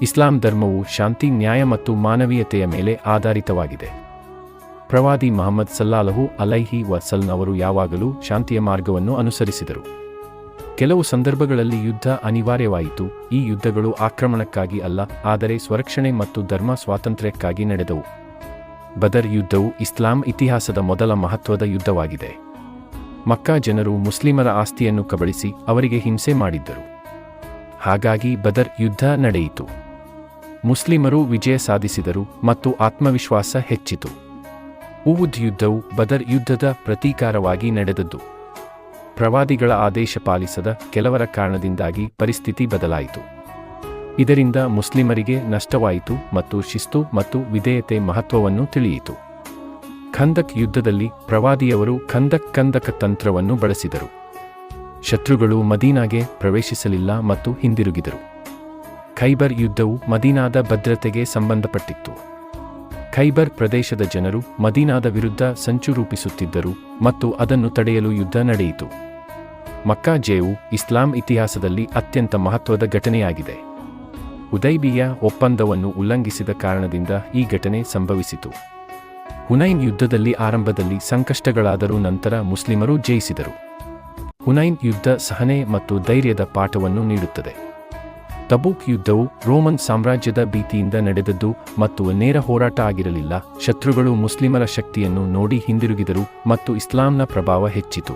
ಇಸ್ಲಾಂ ಧರ್ಮವು ಶಾಂತಿ, ನ್ಯಾಯ ಮತ್ತು ಮಾನವೀಯತೆಯ ಮೇಲೆ ಆಧಾರಿತವಾಗಿದೆ. ಪ್ರವಾದಿ ಮುಹಮ್ಮದ್ ಸಲ್ಲಲ್ಲಾಹು ಅಲೈಹಿ ವಸಲ್ಲಂ ಅವರು ಯಾವಾಗಲೂ ಶಾಂತಿಯ ಮಾರ್ಗವನ್ನು ಅನುಸರಿಸಿದರು. ಕೆಲವು ಸಂದರ್ಭಗಳಲ್ಲಿ ಯುದ್ಧ ಅನಿವಾರ್ಯವಾಯಿತು. ಈ ಯುದ್ಧಗಳು ಆಕ್ರಮಣಕ್ಕಾಗಿ ಅಲ್ಲ, ಆದರೆ ಸ್ವರಕ್ಷಣೆ ಮತ್ತು ಧರ್ಮ ಸ್ವಾತಂತ್ರ್ಯಕ್ಕಾಗಿ ನಡೆದವು. ಬದರ್ ಯುದ್ಧವು ಇಸ್ಲಾಂ ಇತಿಹಾಸದ ಮೊದಲ ಮಹತ್ವದ ಯುದ್ಧವಾಗಿದೆ. ಮಕ್ಕಾ ಜನರು ಮುಸ್ಲಿಮರ ಆಸ್ತಿಯನ್ನು ಕಬಳಿಸಿ ಅವರಿಗೆ ಹಿಂಸೆ ಮಾಡಿದ್ದರು. ಹಾಗಾಗಿ ಬದರ್ ಯುದ್ಧ ನಡೆಯಿತು. ಮುಸ್ಲಿಮರು ವಿಜಯ ಸಾಧಿಸಿದರು ಮತ್ತು ಆತ್ಮವಿಶ್ವಾಸ ಹೆಚ್ಚಿತು. ಉಹುದ್ ಯುದ್ಧವು ಬದರ್ ಯುದ್ಧದ ಪ್ರತೀಕಾರವಾಗಿ ನಡೆದದ್ದು. ಪ್ರವಾದಿಗಳ ಆದೇಶ ಪಾಲಿಸದ ಕೆಲವರ ಕಾರಣದಿಂದಾಗಿ ಪರಿಸ್ಥಿತಿ ಬದಲಾಯಿತು. ಇದರಿಂದ ಮುಸ್ಲಿಮರಿಗೆ ನಷ್ಟವಾಯಿತು ಮತ್ತು ಶಿಸ್ತು ಮತ್ತು ವಿಧೇಯತೆ ಮಹತ್ವವನ್ನು ತಿಳಿಯಿತು. ಖಂದಕ್ ಯುದ್ಧದಲ್ಲಿ ಪ್ರವಾದಿಯವರು ಖಂದಕ ತಂತ್ರವನ್ನು ಬಳಸಿದರು. ಶತ್ರುಗಳು ಮದೀನಾಗೆ ಪ್ರವೇಶಿಸಲಿಲ್ಲ ಮತ್ತು ಹಿಂದಿರುಗಿದರು. ಖೈಬರ್ ಯುದ್ಧವು ಮದೀನಾದ ಭದ್ರತೆಗೆ ಸಂಬಂಧಪಟ್ಟಿತ್ತು. ಖೈಬರ್ ಪ್ರದೇಶದ ಜನರು ಮದೀನಾದ ವಿರುದ್ಧ ಸಂಚು ರೂಪಿಸುತ್ತಿದ್ದರು ಮತ್ತು ಅದನ್ನು ತಡೆಯಲು ಯುದ್ಧ ನಡೆಯಿತು. ಮಕ್ಕಾ ಜಯವು ಇಸ್ಲಾಂ ಇತಿಹಾಸದಲ್ಲಿ ಅತ್ಯಂತ ಮಹತ್ವದ ಘಟನೆಯಾಗಿದೆ. ಹುದೈಬಿಯಾ ಒಪ್ಪಂದವನ್ನು ಉಲ್ಲಂಘಿಸಿದ ಕಾರಣದಿಂದ ಈ ಘಟನೆ ಸಂಭವಿಸಿತು. ಹುನೈನ್ ಯುದ್ಧದಲ್ಲಿ ಆರಂಭದಲ್ಲಿ ಸಂಕಷ್ಟಗಳಾದರೂ ನಂತರ ಮುಸ್ಲಿಮರು ಜಯಿಸಿದರು. ಹುನೈನ್ ಯುದ್ಧ ಸಹನೆ ಮತ್ತು ಧೈರ್ಯದ ಪಾಠವನ್ನು ನೀಡುತ್ತದೆ. ತಬೂಕ್ ಯುದ್ಧವು ರೋಮನ್ ಸಾಮ್ರಾಜ್ಯದ ಭೀತಿಯಿಂದ ನಡೆದದ್ದು ಮತ್ತು ನೇರ ಹೋರಾಟ ಆಗಿರಲಿಲ್ಲ. ಶತ್ರುಗಳು ಮುಸ್ಲಿಮರ ಶಕ್ತಿಯನ್ನು ನೋಡಿ ಹಿಂದಿರುಗಿದರು ಮತ್ತು ಇಸ್ಲಾಂನ ಪ್ರಭಾವ ಹೆಚ್ಚಿತು.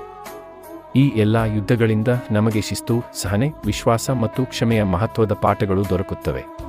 ಈ ಎಲ್ಲಾ ಯುದ್ಧಗಳಿಂದ ನಮಗೆ ಶಿಸ್ತು, ಸಹನೆ, ವಿಶ್ವಾಸ ಮತ್ತು ಕ್ಷಮೆಯ ಮಹತ್ವದ ಪಾಠಗಳು ದೊರಕುತ್ತವೆ.